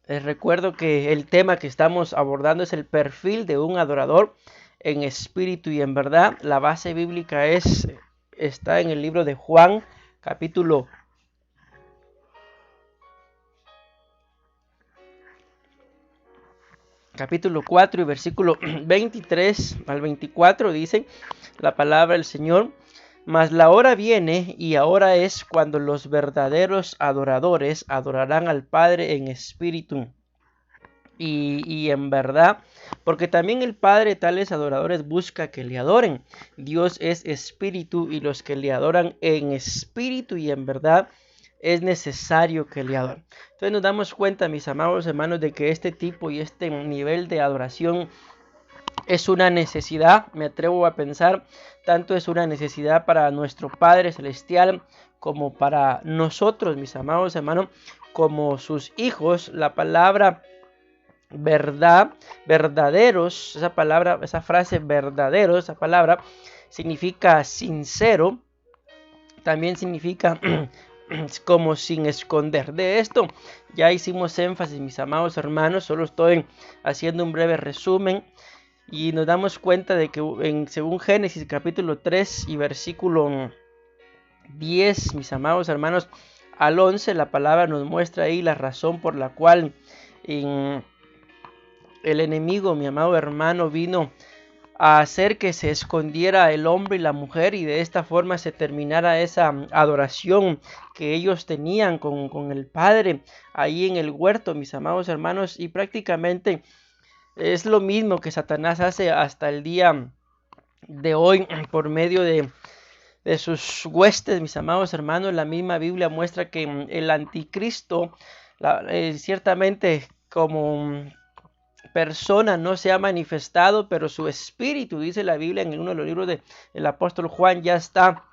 Les recuerdo que el tema que estamos abordando es el perfil de un adorador en espíritu y en verdad. La base bíblica está en el libro de Juan, capítulo 4 y versículo 23 al 24 dice la palabra del Señor: mas la hora viene y ahora es cuando los verdaderos adoradores adorarán al Padre en espíritu y en verdad, porque también el Padre tales adoradores busca que le adoren. Dios es espíritu y los que le adoran en espíritu y en verdad es necesario que le adoren. Entonces nos damos cuenta, mis amados hermanos, de que este tipo y este nivel de adoración es una necesidad. Me atrevo a pensar, tanto es una necesidad para nuestro Padre Celestial como para nosotros, mis amados hermanos, como sus hijos. La palabra verdad, verdaderos, esa frase verdaderos, esa palabra significa sincero, también significa como sin esconder. De esto ya hicimos énfasis, mis amados hermanos, solo estoy haciendo un breve resumen y nos damos cuenta de que según Génesis capítulo 3 y versículo 10, mis amados hermanos, al 11, la palabra nos muestra ahí la razón por la cual el enemigo, mi amado hermano, vino a hacer que se escondiera el hombre y la mujer y de esta forma se terminara esa adoración que ellos tenían con el Padre ahí en el huerto, mis amados hermanos, y prácticamente es lo mismo que Satanás hace hasta el día de hoy por medio de sus huestes, mis amados hermanos. La misma Biblia muestra que el anticristo ciertamente como persona no se ha manifestado, pero su espíritu, dice la Biblia en uno de los libros del apóstol Juan, ya está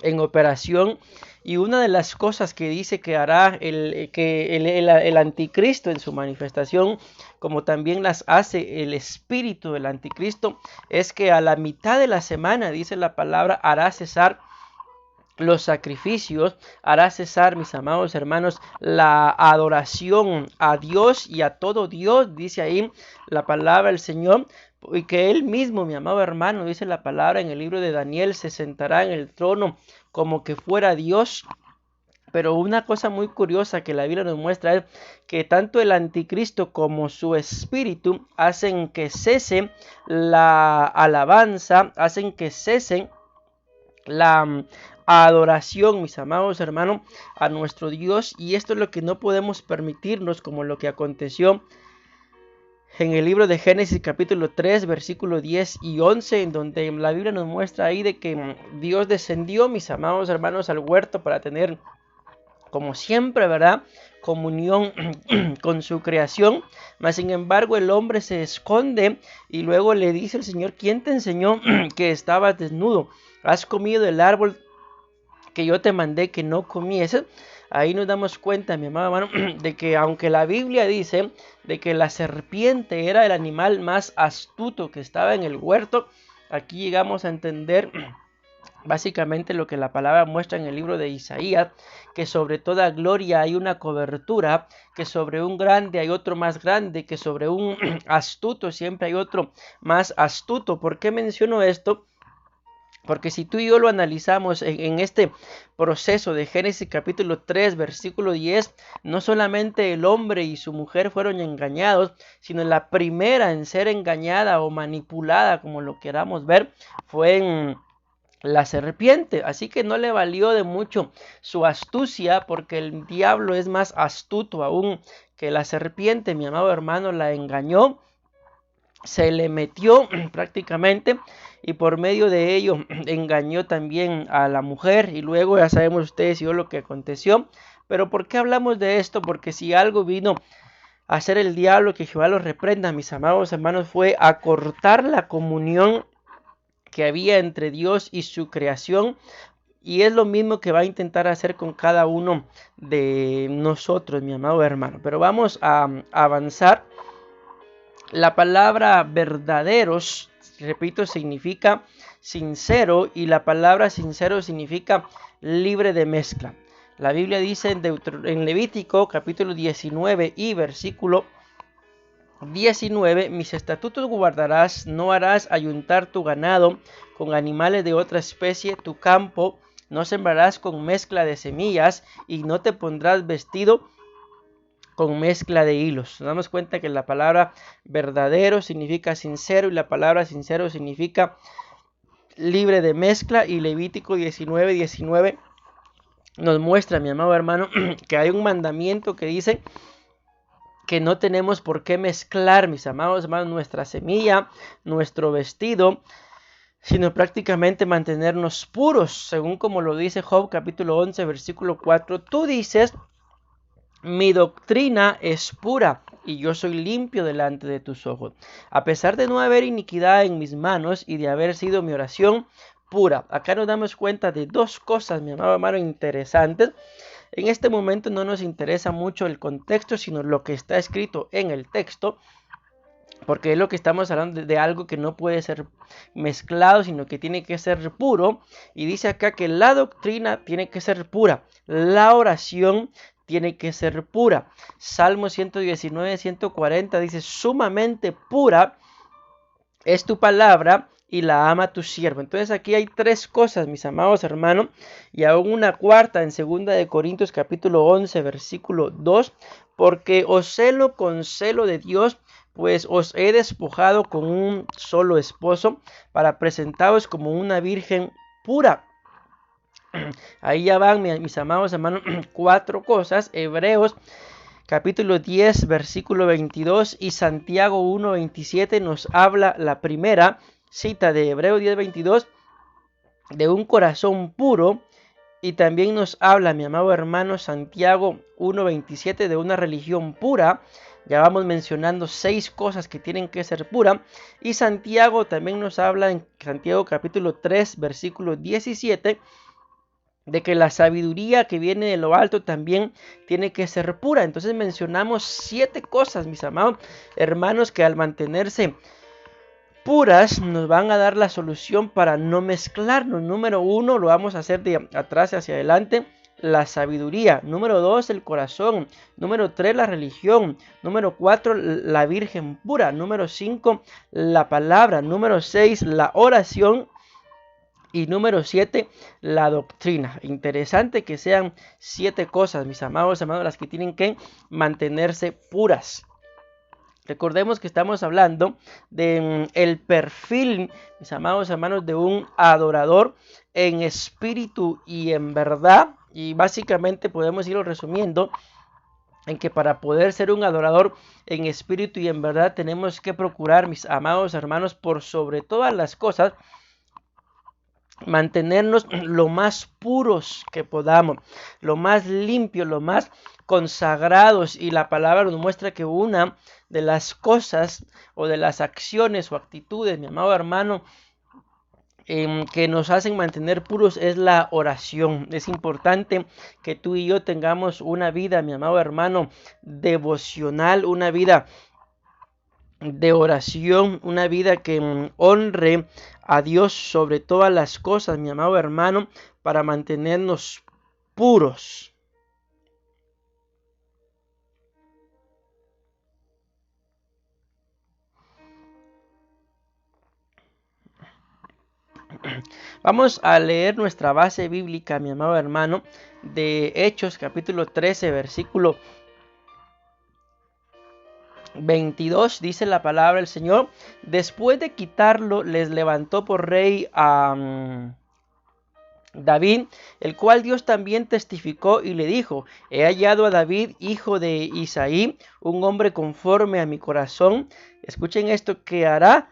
en operación. Y una de las cosas que dice que hará el anticristo en su manifestación, como también las hace el espíritu del anticristo, es que a la mitad de la semana, dice la palabra, hará cesar los sacrificios, hará cesar, mis amados hermanos, la adoración a Dios y a todo Dios, dice ahí la palabra del Señor, y que él mismo, mi amado hermano, dice la palabra en el libro de Daniel, se sentará en el trono como que fuera Dios. Pero una cosa muy curiosa que la Biblia nos muestra es que tanto el anticristo como su espíritu hacen que cese la alabanza, hacen que cesen la adoración, mis amados hermanos, a nuestro Dios. Y esto es lo que no podemos permitirnos, como lo que aconteció en el libro de Génesis capítulo 3 versículo 10 y 11, en donde la Biblia nos muestra ahí de que Dios descendió, mis amados hermanos, al huerto para tener, como siempre, ¿verdad?, comunión con su creación. Mas sin embargo el hombre se esconde y luego le dice el Señor: ¿quién te enseñó que estabas desnudo? ¿Has comido del árbol que yo te mandé que no comieses? Ahí nos damos cuenta, mi amado hermano, de que aunque la Biblia dice de que la serpiente era el animal más astuto que estaba en el huerto, aquí llegamos a entender básicamente lo que la palabra muestra en el libro de Isaías, que sobre toda gloria hay una cobertura, que sobre un grande hay otro más grande, que sobre un astuto siempre hay otro más astuto. ¿Por qué menciono esto? Porque si tú y yo lo analizamos en este proceso de Génesis capítulo 3 versículo 10, no solamente el hombre y su mujer fueron engañados, sino la primera en ser engañada o manipulada, como lo queramos ver, fue en la serpiente. Así que no le valió de mucho su astucia, porque el diablo es más astuto aún que la serpiente. Mi amado hermano, la engañó, se le metió prácticamente, y por medio de ello engañó también a la mujer, y luego ya sabemos ustedes y yo lo que aconteció. Pero ¿por qué hablamos de esto? Porque si algo vino a hacer el diablo, que Jehová lo reprenda, mis amados hermanos, fue a cortar la comunión que había entre Dios y su creación. Y es lo mismo que va a intentar hacer con cada uno de nosotros, mi amado hermano. Pero vamos a avanzar. La palabra verdaderos, repito, significa sincero, y la palabra sincero significa libre de mezcla. La Biblia dice en Levítico capítulo 19 y versículo 19: mis estatutos guardarás, no harás ayuntar tu ganado con animales de otra especie, tu campo no sembrarás con mezcla de semillas, y no te pondrás vestido con mezcla de hilos. Nos damos cuenta que la palabra verdadero significa sincero, y la palabra sincero significa libre de mezcla. Y Levítico 19:19 nos muestra, mi amado hermano, que hay un mandamiento que dice que no tenemos por qué mezclar, mis amados hermanos, nuestra semilla, nuestro vestido, sino prácticamente mantenernos puros, según como lo dice Job capítulo 11 versículo 4. Tú dices: mi doctrina es pura, y yo soy limpio delante de tus ojos, a pesar de no haber iniquidad en mis manos, y de haber sido mi oración pura. Acá nos damos cuenta de dos cosas, mi amado hermano, interesantes. En este momento no nos interesa mucho el contexto, sino lo que está escrito en el texto, porque es lo que estamos hablando de algo que no puede ser mezclado, sino que tiene que ser puro. Y dice acá que la doctrina tiene que ser pura, la oración tiene que ser pura. Salmo 119, 140 dice: sumamente pura es tu palabra, y la ama tu siervo. Entonces aquí hay tres cosas, mis amados hermanos, y aún una cuarta en 2 Corintios capítulo 11 versículo 2: porque os celo con celo de Dios, pues os he despojado con un solo esposo, para presentaros como una virgen pura. Ahí ya van, mis amados hermanos, cuatro cosas. Hebreos capítulo 10 versículo 22 y Santiago 1:27 nos habla la primera cita de Hebreos 10:22 de un corazón puro, y también nos habla, mi amado hermano, Santiago 1:27 de una religión pura. Ya vamos mencionando 6 cosas que tienen que ser pura. Y Santiago también nos habla en Santiago capítulo 3 versículo 17 de que la sabiduría que viene de lo alto también tiene que ser pura. Entonces mencionamos 7 cosas, mis amados hermanos, que al mantenerse puras nos van a dar la solución para no mezclarnos. Número 1, lo vamos a hacer de atrás hacia adelante: la sabiduría. Número 2, el corazón. Número 3, la religión. Número 4, la virgen pura. Número 5, la palabra. Número 6, la oración. Y número 7, la doctrina. Interesante que sean 7 cosas, mis amados hermanos, las que tienen que mantenerse puras. Recordemos que estamos hablando de el perfil, mis amados hermanos, de un adorador en espíritu y en verdad. Y básicamente podemos irlo resumiendo en que para poder ser un adorador en espíritu y en verdad tenemos que procurar, mis amados hermanos, por sobre todas las cosas, mantenernos lo más puros que podamos, lo más limpios, lo más consagrados. Y la palabra nos muestra que una de las cosas o de las acciones o actitudes, mi amado hermano, que nos hacen mantener puros es la oración. Es importante que tú y yo tengamos una vida, mi amado hermano, devocional, una vida de oración, una vida que honre a Dios sobre todas las cosas, mi amado hermano, para mantenernos puros. Vamos a leer nuestra base bíblica, mi amado hermano, de Hechos capítulo 13 versículo 22. Dice la palabra del Señor: después de quitarlo, les levantó por rey a David, el cual Dios también testificó y le dijo: he hallado a David, hijo de Isaí, un hombre conforme a mi corazón. Escuchen esto: que hará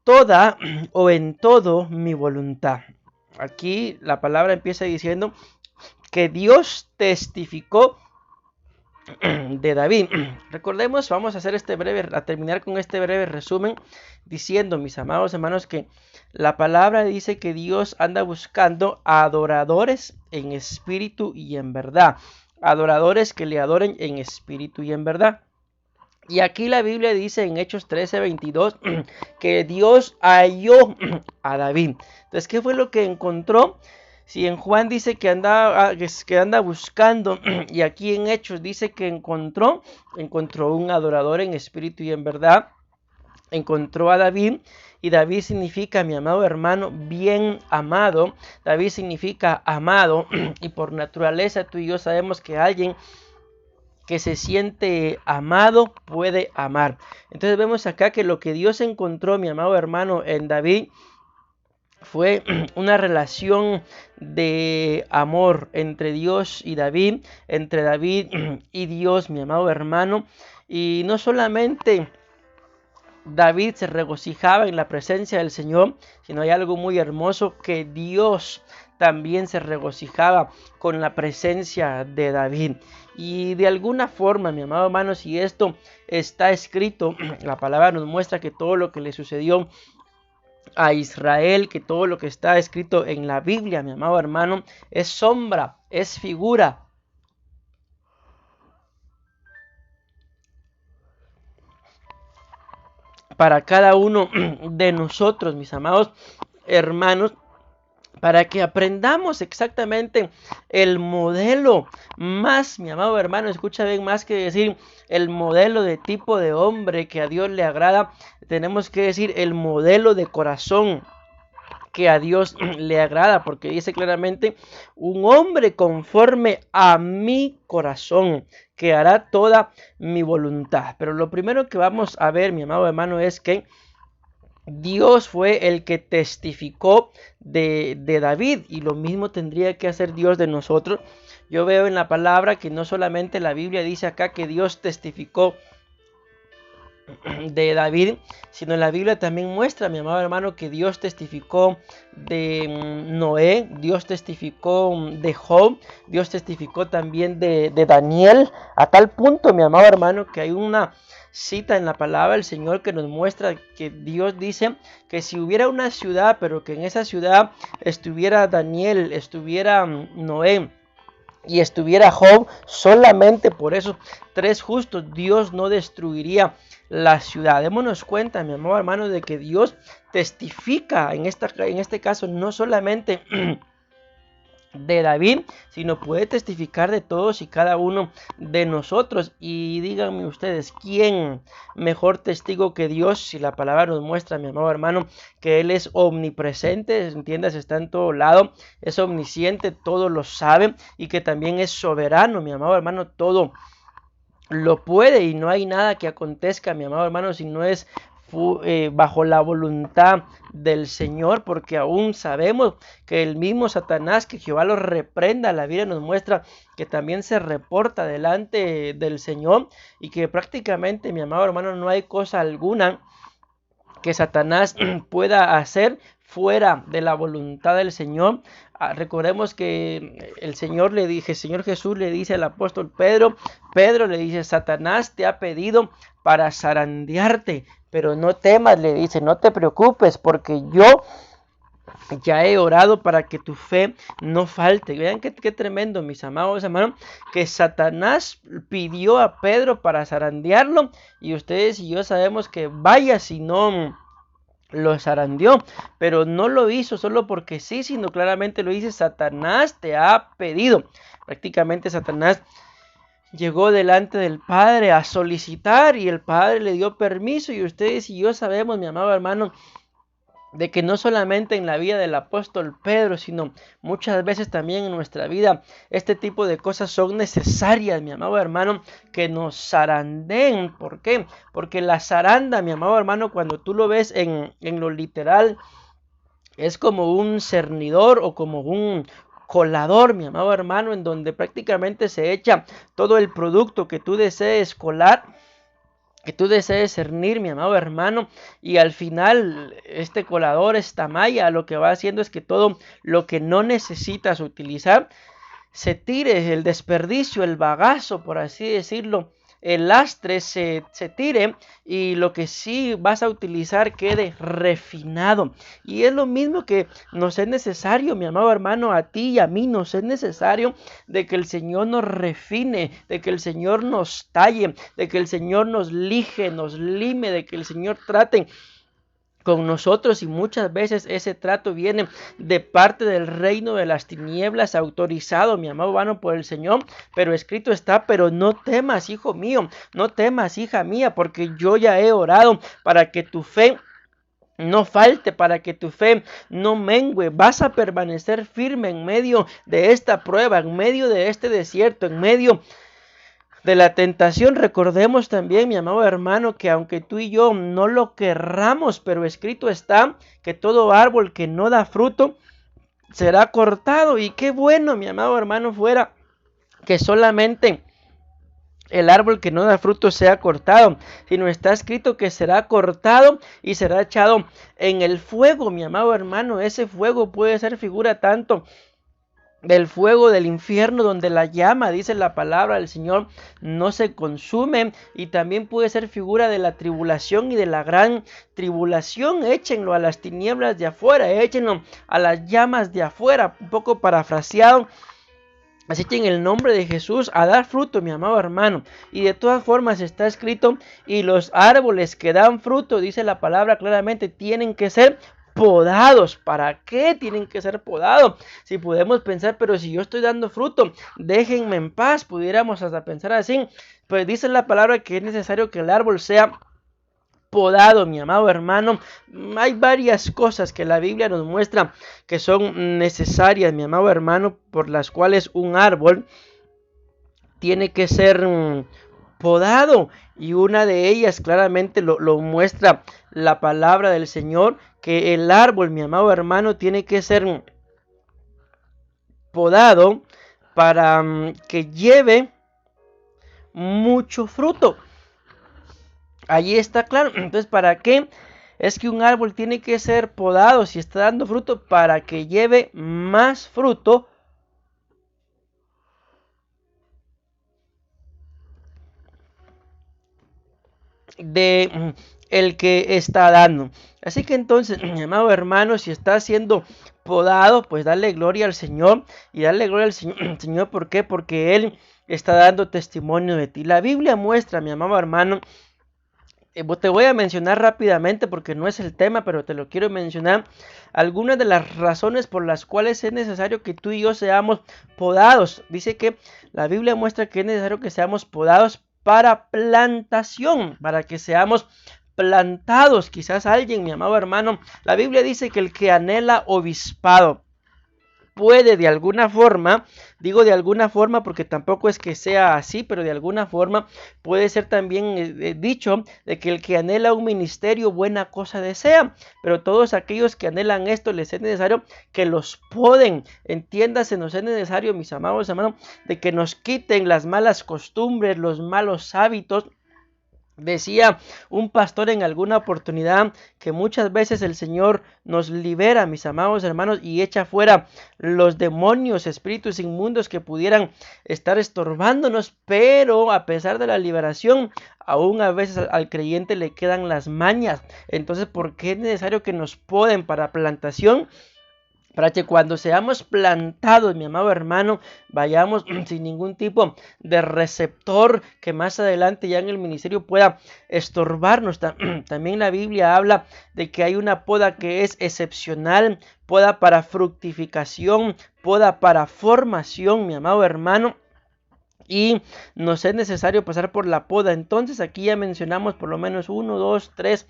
toda o en todo mi voluntad. Aquí la palabra empieza diciendo que Dios testificó de David. Recordemos, vamos a hacer a terminar con este breve resumen diciendo, mis amados hermanos, que la palabra dice que Dios anda buscando adoradores en espíritu y en verdad, adoradores que le adoren en espíritu y en verdad. Y aquí la Biblia dice en Hechos 13:22 que Dios halló a David. Entonces, ¿qué fue lo que encontró? Si en Juan dice que anda buscando, y aquí en Hechos dice que encontró un adorador en espíritu y en verdad, encontró a David. Y David significa, mi amado hermano, bien amado. David significa amado, y por naturaleza tú y yo sabemos que alguien que se siente amado puede amar. Entonces vemos acá que lo que Dios encontró, mi amado hermano, en David fue una relación de amor entre Dios y David, entre David y Dios, mi amado hermano. Y no solamente David se regocijaba en la presencia del Señor, sino hay algo muy hermoso, que Dios también se regocijaba con la presencia de David. Y de alguna forma, mi amado hermano, si esto está escrito, la palabra nos muestra que todo lo que le sucedió a Israel, que todo lo que está escrito en la Biblia, mi amado hermano, es sombra, es figura para cada uno de nosotros, mis amados hermanos, para que aprendamos exactamente el modelo más, mi amado hermano, escucha bien, más que decir el modelo de tipo de hombre que a Dios le agrada, tenemos que decir el modelo de corazón que a Dios le agrada, porque dice claramente: un hombre conforme a mi corazón, que hará toda mi voluntad. Pero lo primero que vamos a ver, mi amado hermano, es que Dios fue el que testificó de David, y lo mismo tendría que hacer Dios de nosotros. Yo veo en la palabra que no solamente la Biblia dice acá que Dios testificó de David, sino la Biblia también muestra, mi amado hermano, que Dios testificó de Noé, Dios testificó de Job, Dios testificó también de Daniel, a tal punto, mi amado hermano, que hay una cita en la palabra del Señor que nos muestra que Dios dice que si hubiera una ciudad, pero que en esa ciudad estuviera Daniel, estuviera Noé y estuviera Job, solamente por esos 3 justos Dios no destruiría la ciudad. Démonos cuenta, mi amado hermano, de que Dios testifica en este caso no solamente de David, sino puede testificar de todos y cada uno de nosotros. Y díganme ustedes, ¿quién mejor testigo que Dios? Si la palabra nos muestra, mi amado hermano, que Él es omnipresente, entiendas, está en todo lado, es omnisciente, todo lo sabe, y que también es soberano, mi amado hermano, todo lo puede, y no hay nada que acontezca, mi amado hermano, si no es bajo la voluntad del Señor, porque aún sabemos que el mismo Satanás, que Jehová lo reprenda, la Biblia nos muestra que también se reporta delante del Señor, y que prácticamente, mi amado hermano, no hay cosa alguna que Satanás pueda hacer fuera de la voluntad del Señor. Recordemos que el Señor Jesús le dice al apóstol Pedro le dice: Satanás te ha pedido para zarandearte, pero no temas, le dice, no te preocupes, porque yo ya he orado para que tu fe no falte. Vean qué tremendo, mis amados hermanos, que Satanás pidió a Pedro para zarandearlo, y ustedes y yo sabemos que vaya si no lo zarandeó, pero no lo hizo solo porque sí, sino claramente lo dice: Satanás te ha pedido. Prácticamente Satanás llegó delante del Padre a solicitar, y el Padre le dio permiso, y ustedes y yo sabemos, mi amado hermano, de que no solamente en la vida del apóstol Pedro, sino muchas veces también en nuestra vida, este tipo de cosas son necesarias, mi amado hermano, que nos zarandeen. ¿Por qué? Porque la zaranda, mi amado hermano, cuando tú lo ves en lo literal, es como un cernidor o como un colador, mi amado hermano, en donde prácticamente se echa todo el producto que tú desees colar, que tú desees cernir, mi amado hermano, y al final este colador, esta malla, lo que va haciendo es que todo lo que no necesitas utilizar se tire, el desperdicio, el bagazo, por así decirlo, el lastre se tire, y lo que sí vas a utilizar quede refinado. Y es lo mismo que nos es necesario, mi amado hermano, a ti y a mí nos es necesario de que el Señor nos refine, de que el Señor nos talle, de que el Señor nos lije, nos lime, de que el Señor trate con nosotros, y muchas veces ese trato viene de parte del reino de las tinieblas, autorizado, mi amado hermano, por el Señor, pero escrito está: pero no temas, hijo mío, no temas, hija mía, porque yo ya he orado para que tu fe no falte, para que tu fe no mengue. Vas a permanecer firme en medio de esta prueba, en medio de este desierto, en medio de la tentación. Recordemos también, mi amado hermano, que aunque tú y yo no lo querramos, pero escrito está que todo árbol que no da fruto será cortado. Y qué bueno, mi amado hermano, fuera que solamente el árbol que no da fruto sea cortado, sino está escrito que será cortado y será echado en el fuego, mi amado hermano. Ese fuego puede ser figura tanto del fuego del infierno, donde la llama, dice la palabra del Señor, no se consume, y también puede ser figura de la tribulación y de la gran tribulación. Échenlo a las tinieblas de afuera, échenlo a las llamas de afuera, un poco parafraseado. Así que en el nombre de Jesús, a dar fruto, mi amado hermano. Y de todas formas está escrito: y los árboles que dan fruto, dice la palabra claramente, tienen que ser podados. ¿Para qué tienen que ser podados? Si podemos pensar: pero si yo estoy dando fruto, déjenme en paz. Pudiéramos hasta pensar así. Pues dice la palabra que es necesario que el árbol sea podado, mi amado hermano. Hay varias cosas que la Biblia nos muestra que son necesarias, mi amado hermano, por las cuales un árbol tiene que ser podado, y una de ellas claramente lo muestra la palabra del Señor, que el árbol, mi amado hermano, tiene que ser podado para que lleve mucho fruto. Allí está claro. Entonces, ¿para qué es que un árbol tiene que ser podado si está dando fruto? Para que lleve más fruto de el que está dando. Así que entonces, mi amado hermano, si está siendo podado, pues dale gloria al Señor, y dale gloria al Señor. ¿Por qué? Porque Él está dando testimonio de ti. La Biblia muestra, mi amado hermano, te voy a mencionar rápidamente porque no es el tema, pero te lo quiero mencionar, algunas de las razones por las cuales es necesario que tú y yo seamos podados. Dice que la Biblia muestra que es necesario que seamos podados para plantación, para que seamos plantados. Quizás alguien, mi amado hermano, la Biblia dice que el que anhela obispado puede de alguna forma, digo de alguna forma porque tampoco es que sea así, pero de alguna forma puede ser también dicho de que el que anhela un ministerio, buena cosa desea. Pero todos aquellos que anhelan esto, les es necesario que los poden. Entiéndase, nos es necesario, mis amados hermanos, de que nos quiten las malas costumbres, los malos hábitos. Decía un pastor en alguna oportunidad que muchas veces el Señor nos libera, mis amados hermanos, y echa fuera los demonios, espíritus inmundos que pudieran estar estorbándonos, pero a pesar de la liberación, aún a veces al creyente le quedan las mañas. Entonces, ¿por qué es necesario que nos poden para plantación? Para que cuando seamos plantados, mi amado hermano, vayamos sin ningún tipo de receptor que más adelante ya en el ministerio pueda estorbarnos. También la Biblia habla de que hay una poda que es excepcional, poda para fructificación, poda para formación, mi amado hermano. Y nos es necesario pasar por la poda. Entonces aquí ya mencionamos por lo menos 1, 2, 3,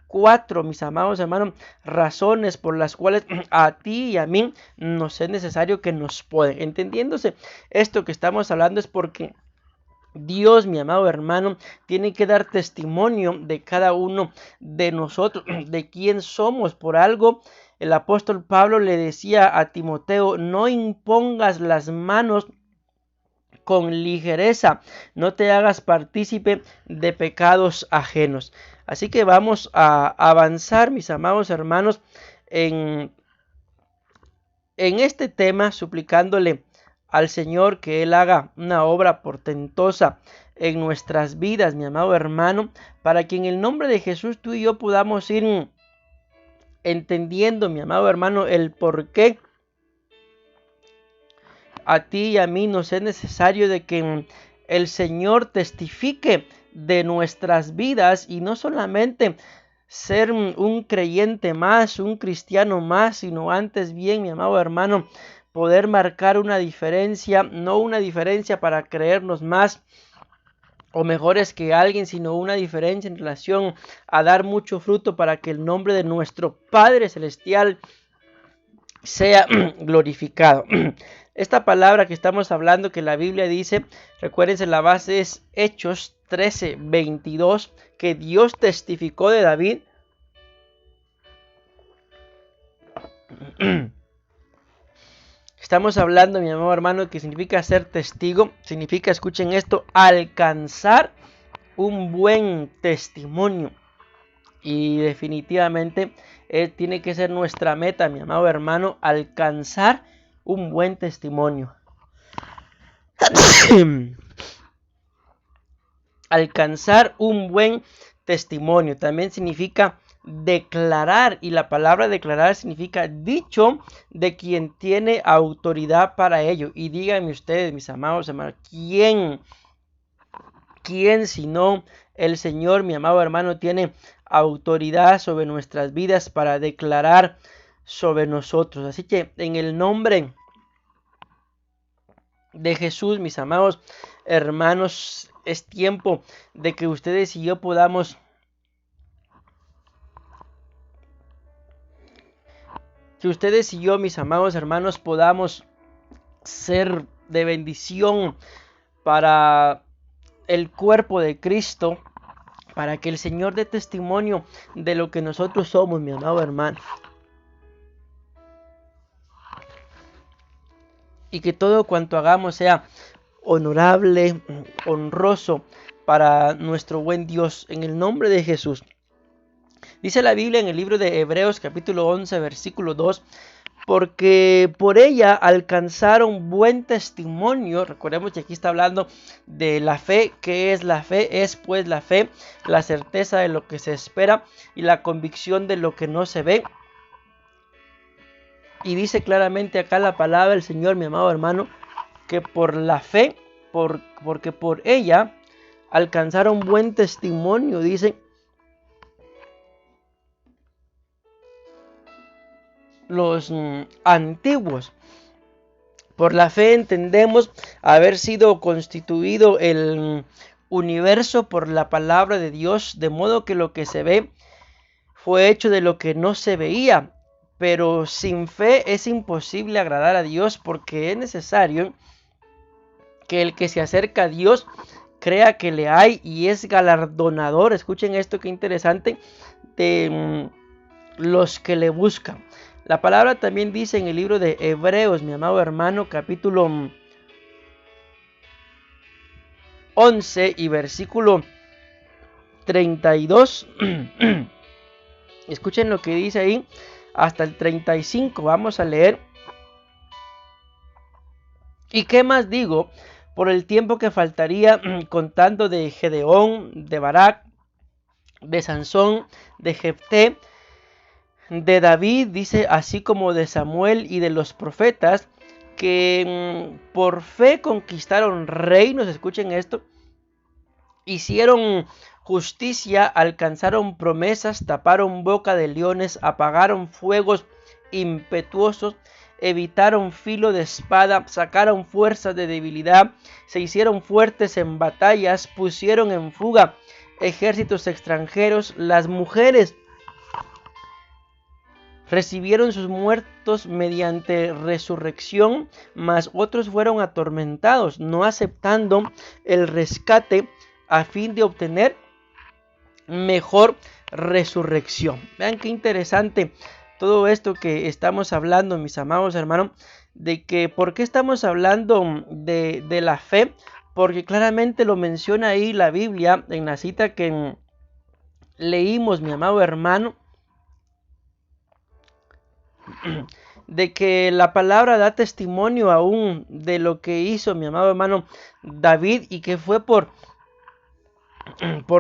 4, mis amados hermanos, razones por las cuales a ti y a mí nos es necesario que nos poden. Entendiéndose esto que estamos hablando es porque Dios, mi amado hermano, tiene que dar testimonio de cada uno de nosotros, de quién somos. Por algo el apóstol Pablo le decía a Timoteo: no impongas las manos con ligereza, no te hagas partícipe de pecados ajenos. Así que vamos a avanzar, mis amados hermanos, en este tema, suplicándole al Señor que Él haga una obra portentosa en nuestras vidas, mi amado hermano, para que en el nombre de Jesús tú y yo podamos ir entendiendo, mi amado hermano, el por qué a ti y a mí nos es necesario de que el Señor testifique de nuestras vidas, y no solamente ser un creyente más, un cristiano más, sino antes bien, mi amado hermano, poder marcar una diferencia, no una diferencia para creernos más o mejores que alguien, sino una diferencia en relación a dar mucho fruto para que el nombre de nuestro Padre Celestial sea glorificado. Esta palabra que estamos hablando, que la Biblia dice, recuérdense, la base es Hechos 13:22, que Dios testificó de David. Estamos hablando, mi amado hermano, que significa ser testigo, significa, escuchen esto, alcanzar un buen testimonio. Y definitivamente tiene que ser nuestra meta, mi amado hermano, alcanzar un buen testimonio. Alcanzar un buen testimonio también significa declarar, y la palabra declarar significa dicho de quien tiene autoridad para ello. Y díganme ustedes, mis amados hermanos, ¿quién sino el Señor, mi amado hermano, tiene autoridad sobre nuestras vidas para declarar sobre nosotros? Así que en el nombre de Jesús, mis amados hermanos, es tiempo de que ustedes y yo podamos mis amados hermanos, podamos ser de bendición para el cuerpo de Cristo, para que el Señor dé testimonio de lo que nosotros somos, mi amado hermano. Y que todo cuanto hagamos sea honorable, honroso para nuestro buen Dios, en el nombre de Jesús. Dice la Biblia en el libro de Hebreos capítulo 11 versículo 2, porque por ella alcanzaron buen testimonio. Recordemos que aquí está hablando de la fe. ¿Qué es la fe? Es pues la fe, la certeza de lo que se espera y la convicción de lo que no se ve. Y dice claramente acá la palabra del Señor, mi amado hermano, que por la fe, porque por ella alcanzaron buen testimonio, dice los antiguos. Por la fe entendemos haber sido constituido el universo por la palabra de Dios, de modo que lo que se ve fue hecho de lo que no se veía. Pero sin fe es imposible agradar a Dios, porque es necesario que el que se acerca a Dios crea que le hay y es galardonador. Escuchen esto, qué interesante, de los que le buscan. La palabra también dice en el libro de Hebreos, mi amado hermano, capítulo 11 y versículo 32. Escuchen lo que dice ahí hasta el 35. Vamos a leer. ¿Y qué más digo? Por el tiempo que faltaría, contando de Gedeón, de Barak, de Sansón, de Jefté, de David, dice, así como de Samuel y de los profetas, que por fe conquistaron reinos. Escuchen esto. Hicieron justicia, alcanzaron promesas, taparon boca de leones, apagaron fuegos impetuosos, evitaron filo de espada, sacaron fuerzas de debilidad, se hicieron fuertes en batallas, pusieron en fuga ejércitos extranjeros. Las mujeres recibieron sus muertos mediante resurrección, mas otros fueron atormentados, no aceptando el rescate a fin de obtener mejor resurrección. Vean qué interesante todo esto que estamos hablando, mis amados hermanos, de que por qué estamos hablando de la fe, porque claramente lo menciona ahí la Biblia en la cita que leímos, mi amado hermano, de que la palabra da testimonio aún de lo que hizo mi amado hermano David, y que fue por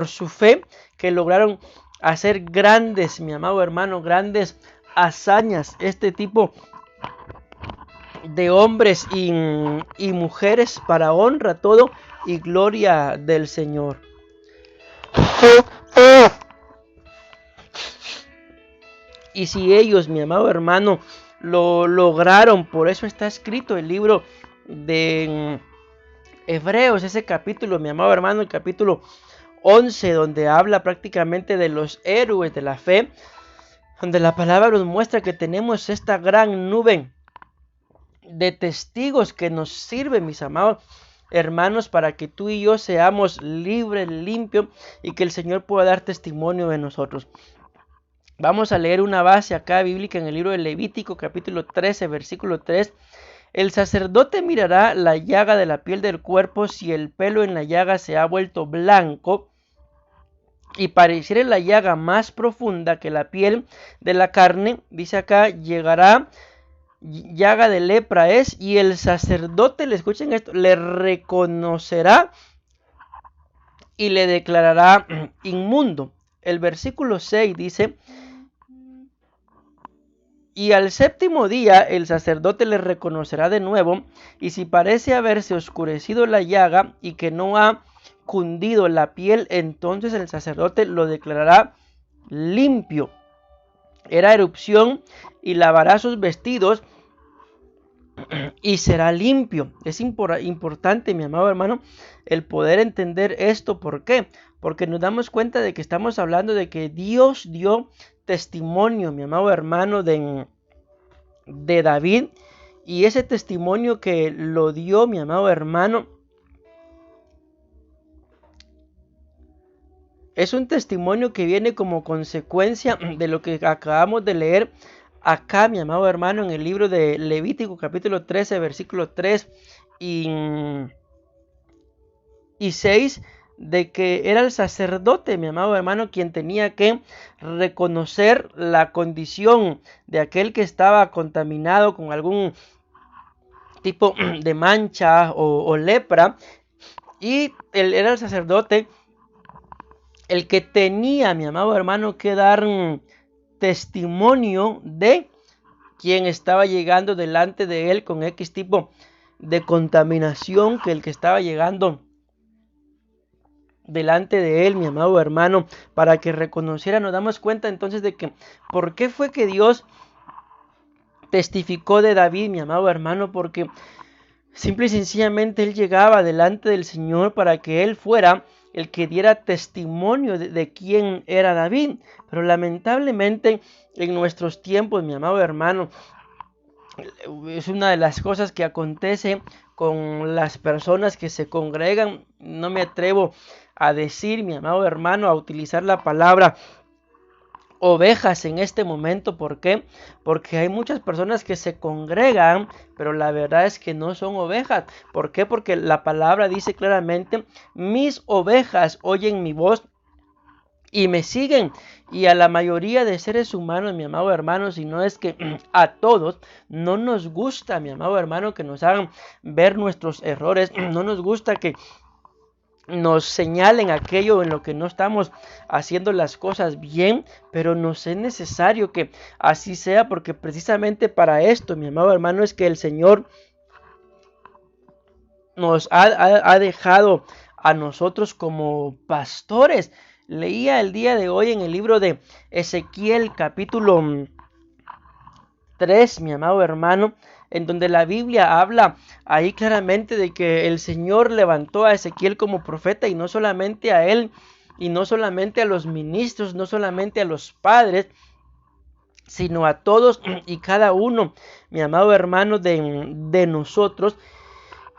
su fe que lograron hacer grandes, mi amado hermano, grandes hazañas, este tipo de hombres y mujeres, para honra, todo y gloria del Señor. Y si ellos, mi amado hermano, lo lograron, por eso está escrito el libro de Hebreos, ese capítulo, mi amado hermano, el capítulo 11, donde habla prácticamente de los héroes de la fe, donde la palabra nos muestra que tenemos esta gran nube de testigos que nos sirve, mis amados hermanos, para que tú y yo seamos libres, limpios, y que el Señor pueda dar testimonio de nosotros. Vamos a leer una base acá bíblica en el libro de Levítico, capítulo 13, versículo 3. El sacerdote mirará la llaga de la piel del cuerpo. Si el pelo en la llaga se ha vuelto blanco y pareciera la llaga más profunda que la piel de la carne, dice acá, llegará llaga de lepra es, y el sacerdote, le escuchen esto, le reconocerá y le declarará inmundo. El versículo 6 dice: y al séptimo día el sacerdote le reconocerá de nuevo, y si parece haberse oscurecido la llaga y que no ha cundido la piel, entonces el sacerdote lo declarará limpio. Era erupción y lavará sus vestidos y será limpio. Es importante, mi amado hermano, el poder entender esto. ¿Por qué? Porque nos damos cuenta de que estamos hablando de que Dios dio testimonio, mi amado hermano, de David, y ese testimonio que lo dio, mi amado hermano, es un testimonio que viene como consecuencia de lo que acabamos de leer acá, mi amado hermano, en el libro de Levítico, capítulo 13, versículo 3 y 6, de que era el sacerdote, mi amado hermano, quien tenía que reconocer la condición de aquel que estaba contaminado con algún tipo de mancha o lepra, y era el sacerdote el que tenía, mi amado hermano, que dar testimonio de quien estaba llegando delante de él con X tipo de contaminación, que el que estaba llegando delante de él, mi amado hermano, para que reconociera. Nos damos cuenta entonces de que por qué fue que Dios testificó de David, mi amado hermano, porque simple y sencillamente él llegaba delante del Señor para que él fuera el que diera testimonio de quién era David. Pero lamentablemente en nuestros tiempos, mi amado hermano, es una de las cosas que acontece con las personas que se congregan. No me atrevo a decir, mi amado hermano, a utilizar la palabra ovejas en este momento. ¿Por qué? Porque hay muchas personas que se congregan, pero la verdad es que no son ovejas. ¿Por qué? Porque la palabra dice claramente: mis ovejas oyen mi voz y me siguen. Y a la mayoría de seres humanos, mi amado hermano, si no es que a todos, no nos gusta, mi amado hermano, que nos hagan ver nuestros errores. No nos gusta que nos señalen aquello en lo que no estamos haciendo las cosas bien, pero nos es necesario que así sea, porque precisamente para esto, mi amado hermano, es que el Señor nos ha dejado a nosotros como pastores. Leía el día de hoy en el libro de Ezequiel, capítulo 3, mi amado hermano, en donde la Biblia habla ahí claramente de que el Señor levantó a Ezequiel como profeta, y no solamente a él, y no solamente a los ministros, no solamente a los padres, sino a todos y cada uno, mi amado hermano, de nosotros.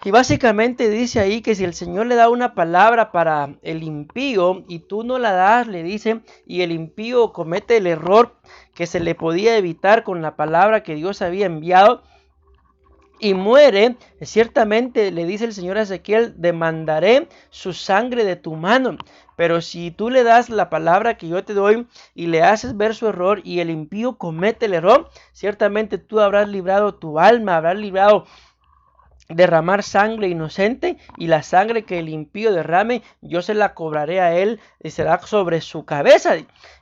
Y básicamente dice ahí que si el Señor le da una palabra para el impío y tú no la das, le dice, y el impío comete el error que se le podía evitar con la palabra que Dios había enviado y muere, ciertamente, le dice el Señor a Ezequiel, demandaré su sangre de tu mano. Pero si tú le das la palabra que yo te doy y le haces ver su error y el impío comete el error, ciertamente tú habrás librado tu alma, habrás librado derramar sangre inocente, y la sangre que el impío derrame yo se la cobraré a él y será sobre su cabeza.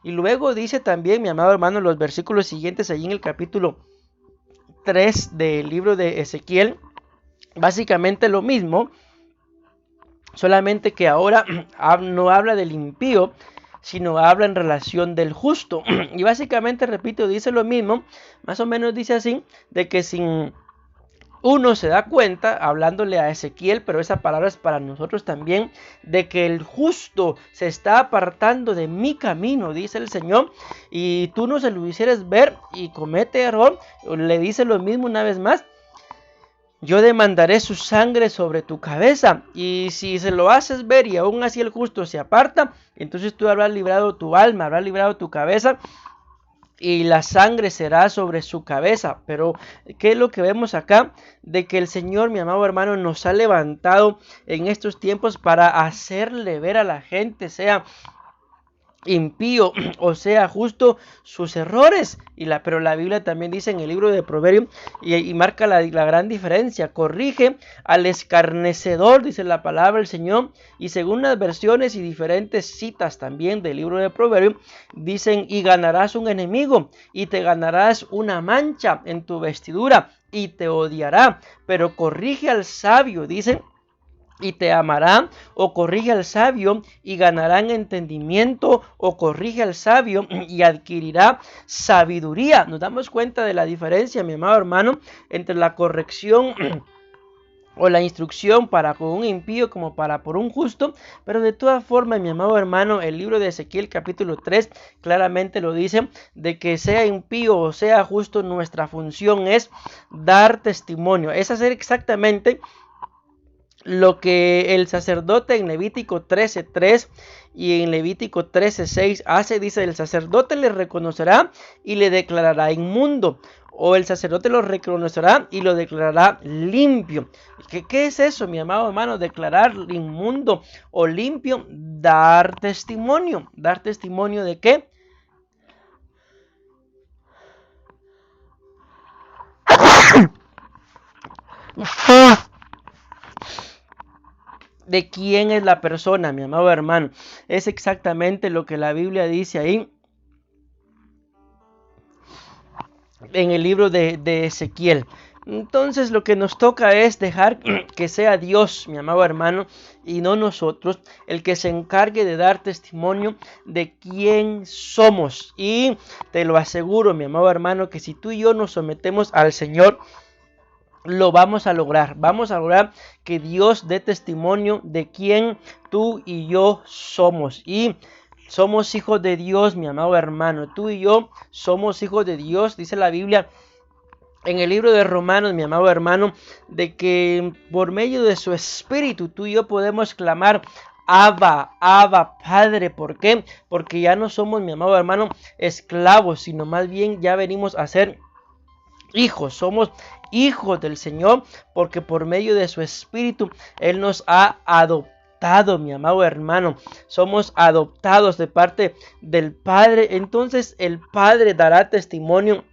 Y luego dice también, mi amado hermano, los versículos siguientes allí en el capítulo 3 del libro de Ezequiel, básicamente lo mismo, solamente que ahora no habla del impío, sino habla en relación del justo. Y básicamente, repito, dice lo mismo, más o menos dice así, de que sin uno se da cuenta, hablándole a Ezequiel, pero esa palabra es para nosotros también, de que el justo se está apartando de mi camino, dice el Señor, y tú no se lo hicieras ver y comete error, le dice lo mismo una vez más: yo demandaré su sangre sobre tu cabeza. Y si se lo haces ver y aún así el justo se aparta, entonces tú habrás librado tu alma, habrás librado tu cabeza, y la sangre será sobre su cabeza. Pero ¿qué es lo que vemos acá? De que el Señor, mi amado hermano, nos ha levantado en estos tiempos para hacerle ver a la gente, sea impío o sea justo, sus errores. Pero la Biblia también dice en el libro de Proverbios, y marca la gran diferencia: corrige al escarnecedor, dice la palabra del Señor. Y según las versiones y diferentes citas también del libro de Proverbios, dicen: y ganarás un enemigo, y te ganarás una mancha en tu vestidura, y te odiará. Pero corrige al sabio, dice, y te amará. O corrige al sabio y ganarán entendimiento, o corrige al sabio y adquirirá sabiduría. Nos damos cuenta de la diferencia, mi amado hermano, entre la corrección o la instrucción para con un impío como para por un justo. Pero de todas formas, mi amado hermano, el libro de Ezequiel capítulo 3 claramente lo dice, de que sea impío o sea justo, nuestra función es dar testimonio, es hacer exactamente lo que el sacerdote en Levítico 13:3 y en Levítico 13:6 hace. Dice: el sacerdote le reconocerá y le declarará inmundo, o el sacerdote lo reconocerá y lo declarará limpio. ¿Qué es eso, mi amado hermano? Declarar inmundo o limpio. Dar testimonio. ¿Dar testimonio de qué? De quién es la persona, mi amado hermano. Es exactamente lo que la Biblia dice ahí en el libro de Ezequiel. Entonces lo que nos toca es dejar que sea Dios, mi amado hermano, y no nosotros, el que se encargue de dar testimonio de quién somos. Y te lo aseguro, mi amado hermano, que si tú y yo nos sometemos al Señor, lo vamos a lograr. Vamos a lograr que Dios dé testimonio de quién tú y yo somos. Y somos hijos de Dios, mi amado hermano. Tú y yo somos hijos de Dios. Dice la Biblia en el libro de Romanos, mi amado hermano, de que por medio de su Espíritu tú y yo podemos clamar: Abba, Abba, Padre. ¿Por qué? Porque ya no somos, mi amado hermano, esclavos, sino más bien ya venimos a ser hijos. Somos hijos del Señor, porque por medio de su Espíritu Él nos ha adoptado, mi amado hermano. Somos adoptados de parte del Padre. Entonces el Padre dará testimonio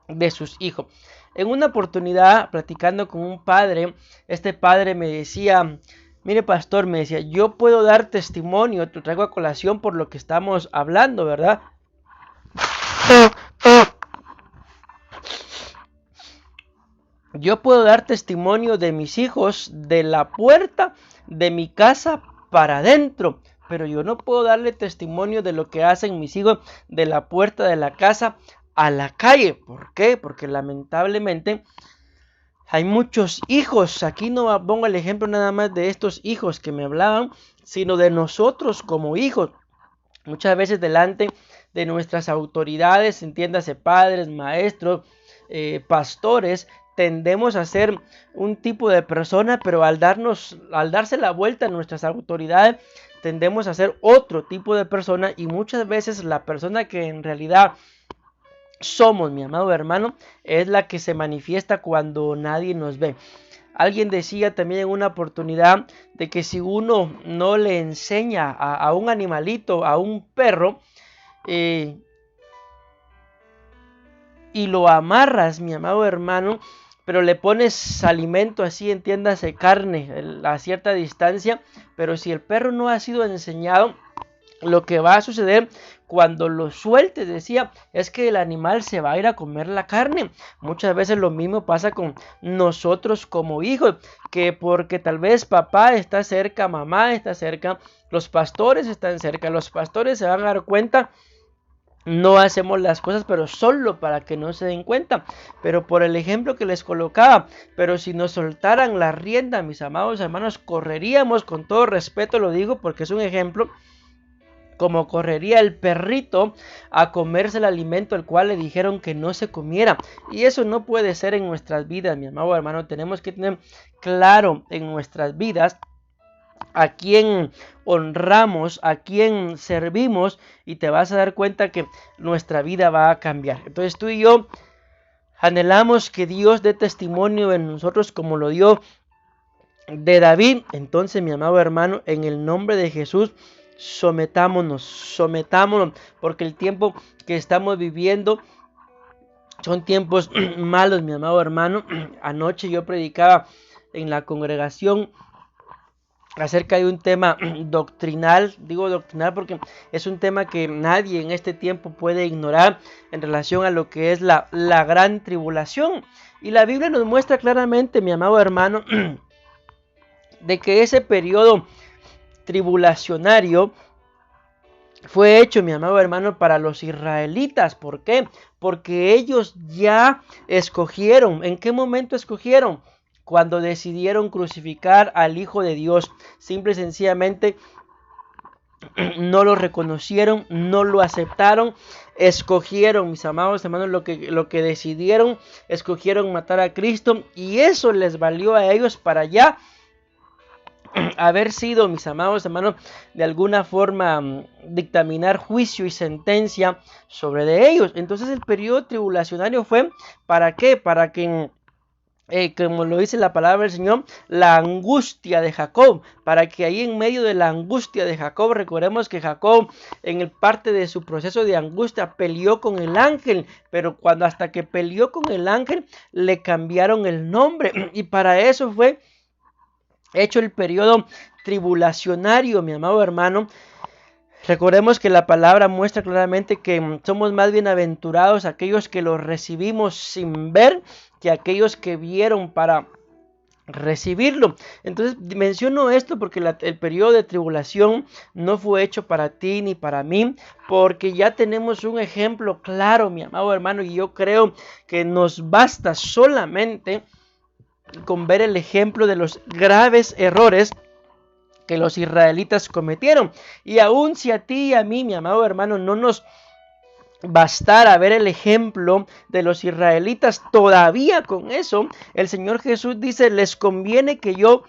de sus hijos. En una oportunidad, platicando con un padre, este padre me decía: mire, pastor, me decía, yo puedo dar testimonio, te traigo a colación por lo que estamos hablando, ¿verdad? Yo puedo dar testimonio de mis hijos de la puerta de mi casa para adentro, pero yo no puedo darle testimonio de lo que hacen mis hijos de la puerta de la casa a la calle. ¿Por qué? Porque lamentablemente hay muchos hijos. Aquí no pongo el ejemplo nada más de estos hijos que me hablaban, sino de nosotros como hijos. Muchas veces delante de nuestras autoridades, entiéndase padres, maestros, pastores, tendemos a ser un tipo de persona, pero al darse la vuelta a nuestras autoridades, tendemos a ser otro tipo de persona. Y muchas veces la persona que en realidad somos, mi amado hermano, es la que se manifiesta cuando nadie nos ve. Alguien decía también en una oportunidad de que si uno no le enseña a un animalito, a un perro, y lo amarras, mi amado hermano, pero le pones alimento así, entiéndase carne, a cierta distancia, pero si el perro no ha sido enseñado lo que va a suceder cuando lo sueltes, decía, es que el animal se va a ir a comer la carne. Muchas veces lo mismo pasa con nosotros como hijos, que porque tal vez papá está cerca, mamá está cerca, los pastores están cerca, los pastores se van a dar cuenta. No hacemos las cosas, pero solo para que no se den cuenta. Pero por el ejemplo que les colocaba, pero si nos soltaran la rienda, mis amados hermanos, correríamos, con todo respeto lo digo porque es un ejemplo, como correría el perrito a comerse el alimento el cual le dijeron que no se comiera. Y eso no puede ser en nuestras vidas, mi amado hermano. Tenemos que tener claro en nuestras vidas a quién honramos, a quién servimos, y te vas a dar cuenta que nuestra vida va a cambiar. Entonces tú y yo anhelamos que Dios dé testimonio en nosotros como lo dio de David. Entonces, mi amado hermano, en el nombre de Jesús, sometámonos, porque el tiempo que estamos viviendo son tiempos malos, mi amado hermano. Anoche yo predicaba en la congregación acerca de un tema doctrinal. Digo doctrinal porque es un tema que nadie en este tiempo puede ignorar en relación a lo que es la gran tribulación. Y la Biblia nos muestra claramente, mi amado hermano, de que ese periodo tribulacionario fue hecho, mi amado hermano, para los israelitas. ¿Por qué? Porque ellos ya escogieron. ¿En qué momento escogieron? Cuando decidieron crucificar al Hijo de Dios. Simple y sencillamente no lo reconocieron, no lo aceptaron, escogieron, mis amados hermanos, lo que decidieron, escogieron matar a Cristo, y eso les valió a ellos para ya haber sido, mis amados hermanos, de alguna forma dictaminar juicio y sentencia sobre de ellos. Entonces el periodo tribulacionario fue, ¿para qué? Para que como lo dice la palabra del Señor, la angustia de Jacob, para que ahí en medio de la angustia de Jacob, recordemos que Jacob en el parte de su proceso de angustia peleó con el ángel, pero hasta que peleó con el ángel le cambiaron el nombre, y para eso fue hecho el periodo tribulacionario, mi amado hermano. Recordemos que la palabra muestra claramente que somos más bienaventurados aquellos que los recibimos sin ver que aquellos que vieron para recibirlo. Entonces menciono esto porque el periodo de tribulación no fue hecho para ti ni para mí, porque ya tenemos un ejemplo claro, mi amado hermano, y yo creo que nos basta solamente con ver el ejemplo de los graves errores que los israelitas cometieron. Y aun si a ti y a mí, mi amado hermano, no nos bastara ver el ejemplo de los israelitas, todavía con eso el Señor Jesús dice: les conviene que yo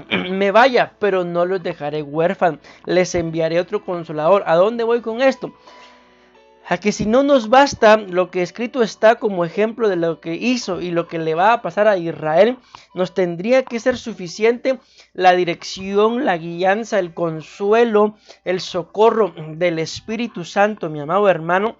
me vaya, pero no los dejaré huérfanos, les enviaré otro consolador. ¿A dónde voy con esto? A que si no nos basta lo que escrito está como ejemplo de lo que hizo y lo que le va a pasar a Israel, nos tendría que ser suficiente la dirección, la guianza, el consuelo, el socorro del Espíritu Santo, mi amado hermano,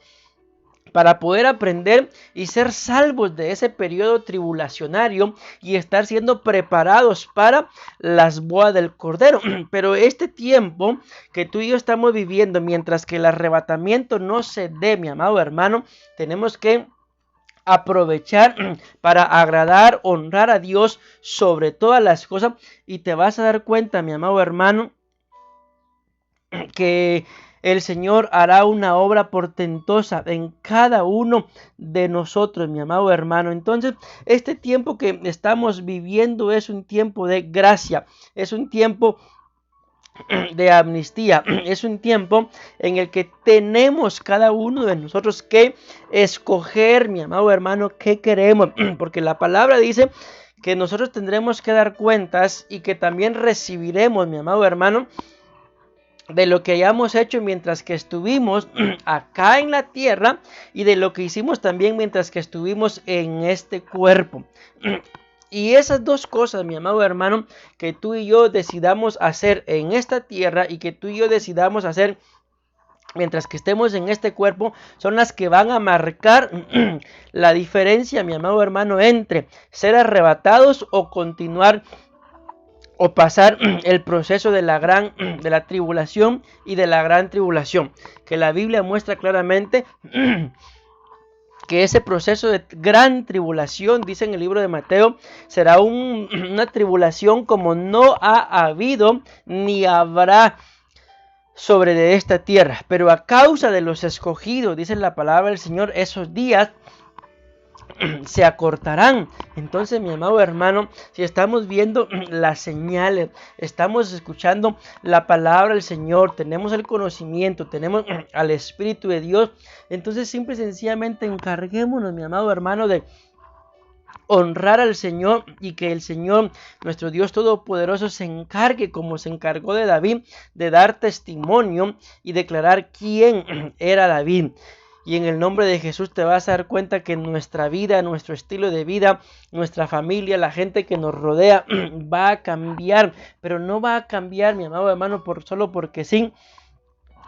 para poder aprender y ser salvos de ese periodo tribulacionario y estar siendo preparados para las bodas del Cordero. Pero este tiempo que tú y yo estamos viviendo, mientras que el arrebatamiento no se dé, mi amado hermano, tenemos que aprovechar para agradar, honrar a Dios sobre todas las cosas, y te vas a dar cuenta, mi amado hermano, que el Señor hará una obra portentosa en cada uno de nosotros, mi amado hermano. Entonces, este tiempo que estamos viviendo es un tiempo de gracia, es un tiempo de amnistía, es un tiempo en el que tenemos cada uno de nosotros que escoger, mi amado hermano, qué queremos, porque la palabra dice que nosotros tendremos que dar cuentas y que también recibiremos, mi amado hermano, de lo que hayamos hecho mientras que estuvimos acá en la tierra y de lo que hicimos también mientras que estuvimos en este cuerpo. Y esas dos cosas, mi amado hermano, que tú y yo decidamos hacer en esta tierra y que tú y yo decidamos hacer mientras que estemos en este cuerpo, son las que van a marcar la diferencia, mi amado hermano, entre ser arrebatados o continuar o pasar el proceso de la tribulación y de la gran tribulación, que la Biblia muestra claramente que ese proceso de gran tribulación, dice en el libro de Mateo, será una tribulación como no ha habido ni habrá sobre de esta tierra. Pero a causa de los escogidos, dice la palabra del Señor, esos días se acortarán. Entonces, mi amado hermano, si estamos viendo las señales, estamos escuchando la palabra del Señor, tenemos el conocimiento, tenemos al Espíritu de Dios, entonces simple y sencillamente encarguémonos, mi amado hermano, de honrar al Señor, y que el Señor, nuestro Dios Todopoderoso, se encargue, como se encargó de David, de dar testimonio y declarar quién era David. Y en el nombre de Jesús te vas a dar cuenta que nuestra vida, nuestro estilo de vida, nuestra familia, la gente que nos rodea va a cambiar. Pero no va a cambiar, mi amado hermano, solo porque sí,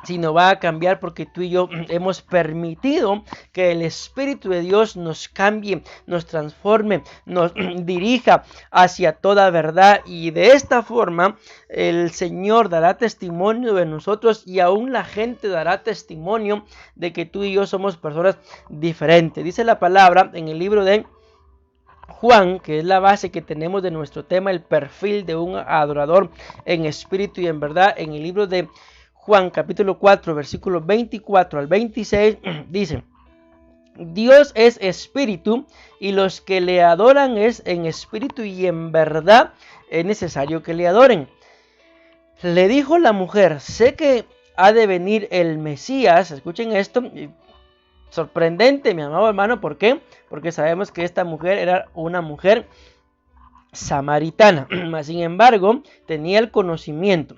sino va a cambiar porque tú y yo hemos permitido que el Espíritu de Dios nos cambie, nos transforme, nos dirija hacia toda verdad, y de esta forma el Señor dará testimonio de nosotros, y aún la gente dará testimonio de que tú y yo somos personas diferentes. Dice la palabra en el libro de Juan, que es la base que tenemos de nuestro tema, el perfil de un adorador en espíritu y en verdad, en el libro de Juan capítulo 4, versículos 24 al 26, dice: Dios es espíritu, y los que le adoran es en espíritu y en verdad es necesario que le adoren. Le dijo la mujer: sé que ha de venir el Mesías. Escuchen esto, sorprendente, mi amado hermano. ¿Por qué? Porque sabemos que esta mujer era una mujer samaritana, mas sin embargo tenía el conocimiento.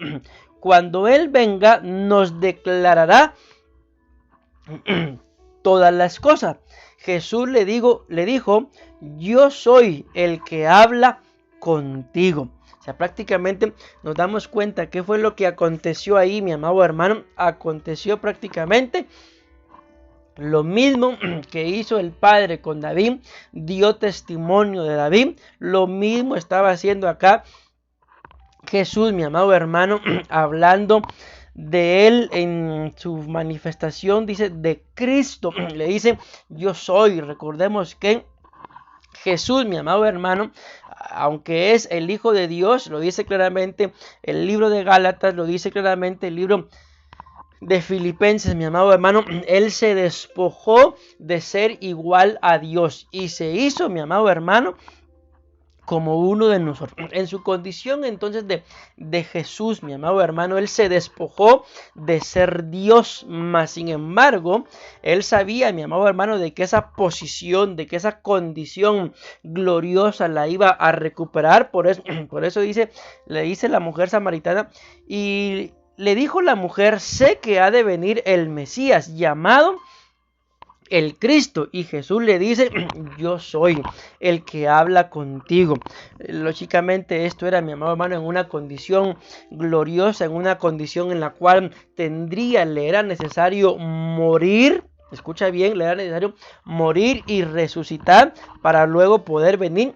Cuando Él venga, nos declarará todas las cosas. Jesús le dijo: yo soy el que habla contigo. O sea, prácticamente nos damos cuenta qué fue lo que aconteció ahí, mi amado hermano. Aconteció prácticamente lo mismo que hizo el Padre con David, dio testimonio de David. Lo mismo estaba haciendo acá Jesús, mi amado hermano, hablando de él en su manifestación, dice, de Cristo. Le dice: yo soy. Recordemos que Jesús, mi amado hermano, aunque es el Hijo de Dios, lo dice claramente el libro de Gálatas, lo dice claramente el libro de Filipenses, mi amado hermano, él se despojó de ser igual a Dios y se hizo, mi amado hermano, como uno de nosotros. En su condición entonces de Jesús, mi amado hermano, él se despojó de ser Dios, mas sin embargo, él sabía, mi amado hermano, de que esa posición, de que esa condición gloriosa la iba a recuperar. Por eso le dice la mujer samaritana, y le dijo la mujer: sé que ha de venir el Mesías, llamado el Cristo. Y Jesús le dice: yo soy el que habla contigo. Lógicamente esto era, mi amado hermano, en una condición gloriosa, en una condición en la cual le era necesario morir. Escucha bien, le era necesario morir y resucitar para luego poder venir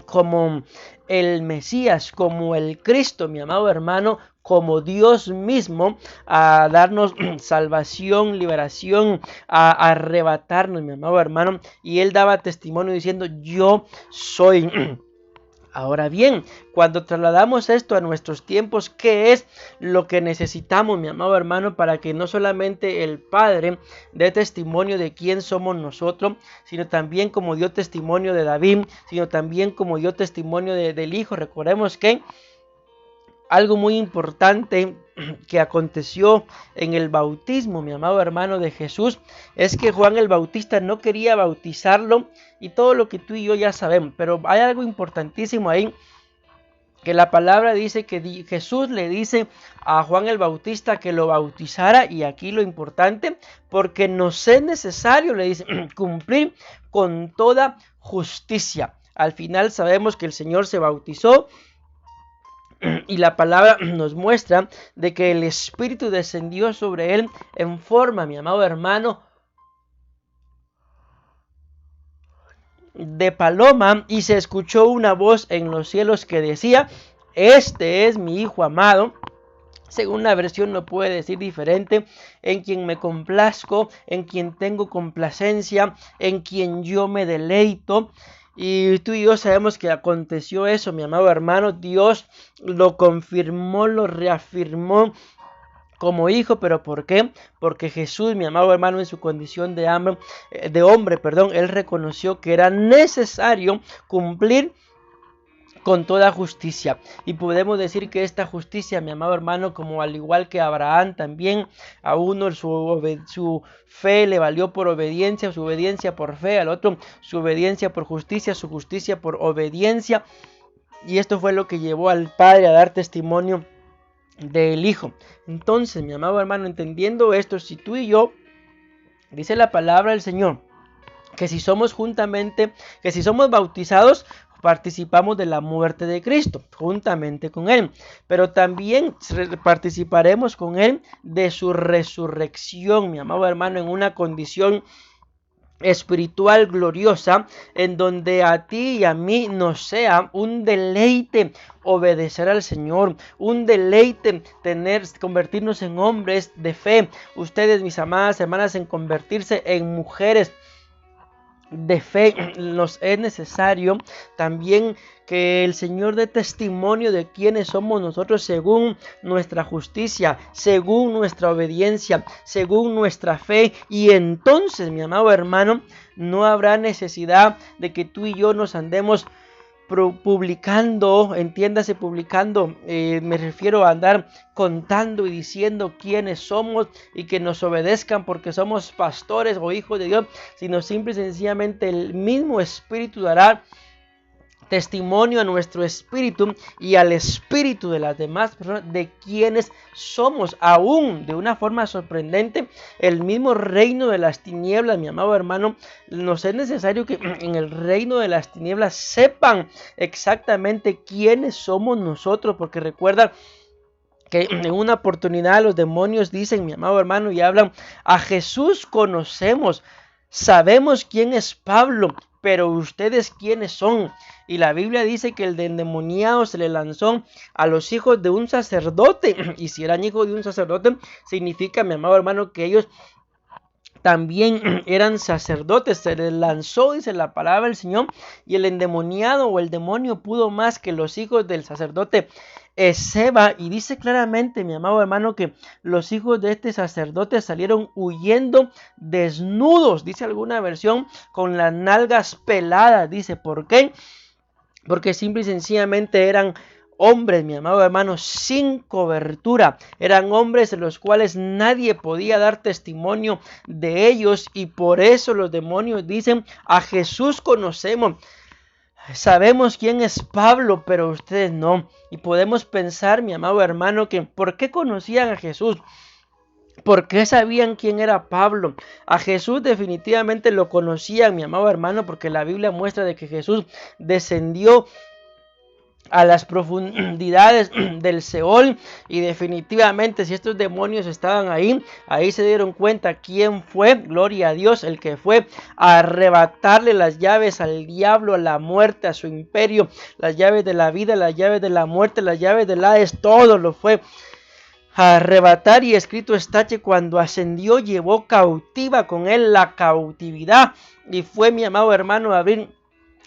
como el Mesías, como el Cristo, mi amado hermano, como Dios mismo, a darnos salvación, liberación, a arrebatarnos, mi amado hermano. Y él daba testimonio diciendo: yo soy. Ahora bien, cuando trasladamos esto a nuestros tiempos, ¿qué es lo que necesitamos, mi amado hermano, para que no solamente el Padre dé testimonio de quién somos nosotros, sino también como dio testimonio de David, sino también como dio testimonio del Hijo? Recordemos que algo muy importante que aconteció en el bautismo, mi amado hermano, de Jesús, es que Juan el Bautista no quería bautizarlo, y todo lo que tú y yo ya sabemos. Pero hay algo importantísimo ahí, que la palabra dice que Jesús le dice a Juan el Bautista que lo bautizara, y aquí lo importante: porque nos es necesario, le dice, cumplir con toda justicia. Al final sabemos que el Señor se bautizó, y la palabra nos muestra de que el Espíritu descendió sobre él en forma, mi amado hermano, de paloma y se escuchó una voz en los cielos que decía: este es mi Hijo amado. Según la versión no puede decir diferente: en quien me complazco, en quien tengo complacencia, en quien yo me deleito. Y tú y yo sabemos que aconteció eso, mi amado hermano. Dios lo confirmó, lo reafirmó como hijo. ¿Pero por qué? Porque Jesús, mi amado hermano, en su condición de hombre, él reconoció que era necesario cumplir con toda justicia. Y podemos decir que esta justicia, mi amado hermano, como al igual que Abraham, también a uno su fe le valió por obediencia, su obediencia por fe; al otro su obediencia por justicia, su justicia por obediencia. Y esto fue lo que llevó al Padre a dar testimonio del Hijo. Entonces, mi amado hermano, entendiendo esto, si tú y yo, dice la palabra del Señor, que si somos bautizados, participamos de la muerte de Cristo juntamente con Él, pero también participaremos con Él de su resurrección, mi amado hermano, en una condición espiritual gloriosa, en donde a ti y a mí nos sea un deleite obedecer al Señor, un deleite convertirnos en hombres de fe. Ustedes, mis amadas hermanas, en convertirse en mujeres de fe. Nos es necesario también que el Señor dé testimonio de quiénes somos nosotros según nuestra justicia, según nuestra obediencia, según nuestra fe. Y entonces, mi amado hermano, no habrá necesidad de que tú y yo nos andemos publicando, entiéndase publicando, me refiero a andar contando y diciendo quiénes somos y que nos obedezcan porque somos pastores o hijos de Dios, sino simple y sencillamente el mismo Espíritu dará testimonio a nuestro espíritu y al espíritu de las demás personas de quienes somos. Aún de una forma sorprendente, el mismo reino de las tinieblas, mi amado hermano, nos es necesario que en el reino de las tinieblas sepan exactamente quiénes somos nosotros, porque recuerda que en una oportunidad los demonios dicen, mi amado hermano, y hablan: a Jesús conocemos, sabemos quién es Pablo, pero ustedes quiénes son. Y la Biblia dice que el endemoniado se le lanzó a los hijos de un sacerdote. Y si eran hijos de un sacerdote, significa, mi amado hermano, que ellos también eran sacerdotes. Se les lanzó, dice la palabra del Señor, y el endemoniado o el demonio pudo más que los hijos del sacerdote Esceva. Y dice claramente, mi amado hermano, que los hijos de este sacerdote salieron huyendo desnudos, dice alguna versión, con las nalgas peladas. Dice, ¿por qué? Porque simple y sencillamente eran hombres, mi amado hermano, sin cobertura. Eran hombres en los cuales nadie podía dar testimonio de ellos, y por eso los demonios dicen: a Jesús conocemos, sabemos quién es Pablo, pero ustedes no. Y podemos pensar, mi amado hermano, que ¿por qué conocían a Jesús? ¿Por qué sabían quién era Pablo? A Jesús definitivamente lo conocían, mi amado hermano, porque la Biblia muestra de que Jesús descendió a las profundidades del Seol, y definitivamente si estos demonios estaban ahí se dieron cuenta quién fue, gloria a Dios, el que fue a arrebatarle las llaves al diablo, a la muerte, a su imperio, las llaves de la vida, las llaves de la muerte, las llaves del Hades, todo lo fue a arrebatar. Y escrito está que cuando ascendió llevó cautiva con él la cautividad, y fue, mi amado hermano, a abrir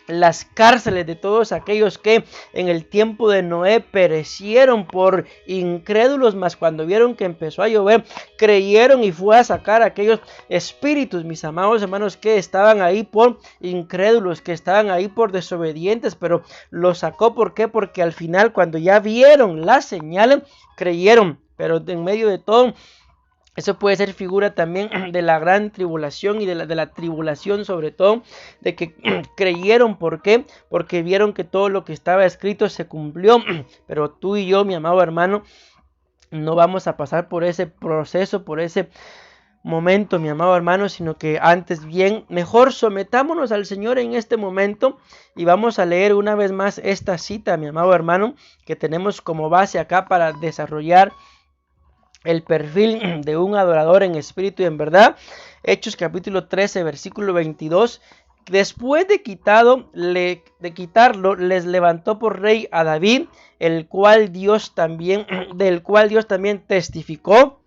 las cárceles de todos aquellos que en el tiempo de Noé perecieron por incrédulos, mas cuando vieron que empezó a llover, creyeron, y fue a sacar a aquellos espíritus, mis amados hermanos, que estaban ahí por incrédulos, que estaban ahí por desobedientes, pero los sacó. ¿Por qué? Porque al final, cuando ya vieron las señales, creyeron. Pero en medio de todo, eso puede ser figura también de la gran tribulación y de la tribulación, sobre todo, de que creyeron. ¿Por qué? Porque vieron que todo lo que estaba escrito se cumplió. Pero tú y yo, mi amado hermano, no vamos a pasar por ese proceso, por ese momento, mi amado hermano, sino que antes bien, mejor sometámonos al Señor en este momento. Y vamos a leer una vez más esta cita, mi amado hermano, que tenemos como base acá para desarrollar el perfil de un adorador en espíritu y en verdad. Hechos capítulo 13 versículo 22, Después de quitarlo, les levantó por rey a David, del cual Dios también testificó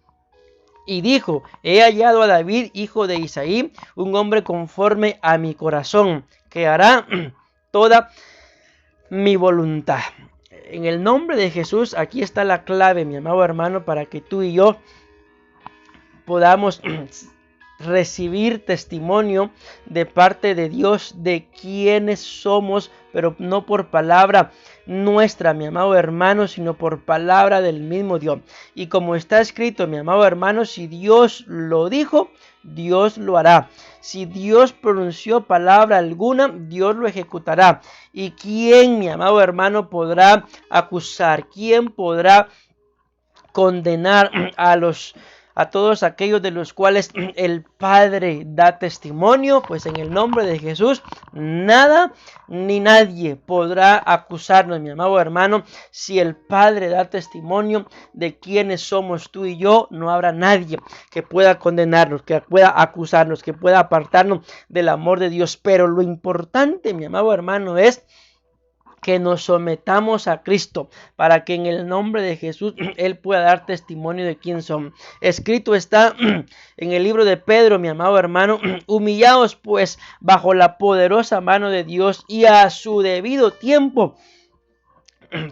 y dijo: he hallado a David, hijo de Isaí, un hombre conforme a mi corazón, que hará toda mi voluntad. En el nombre de Jesús, aquí está la clave, mi amado hermano, para que tú y yo podamos recibir testimonio de parte de Dios de quiénes somos, pero no por palabra nuestra, mi amado hermano, sino por palabra del mismo Dios. Y como está escrito, mi amado hermano, si Dios lo dijo, Dios lo hará. Si Dios pronunció palabra alguna, Dios lo ejecutará. ¿Y quién, mi amado hermano, podrá acusar? ¿Quién podrá condenar a todos aquellos de los cuales el Padre da testimonio? Pues en el nombre de Jesús, nada ni nadie podrá acusarnos, mi amado hermano. Si el Padre da testimonio de quiénes somos tú y yo, no habrá nadie que pueda condenarnos, que pueda acusarnos, que pueda apartarnos del amor de Dios. Pero lo importante, mi amado hermano, es que nos sometamos a Cristo, para que en el nombre de Jesús Él pueda dar testimonio de quién somos. Escrito está en el libro de Pedro, mi amado hermano: humillaos pues bajo la poderosa mano de Dios, y a su debido tiempo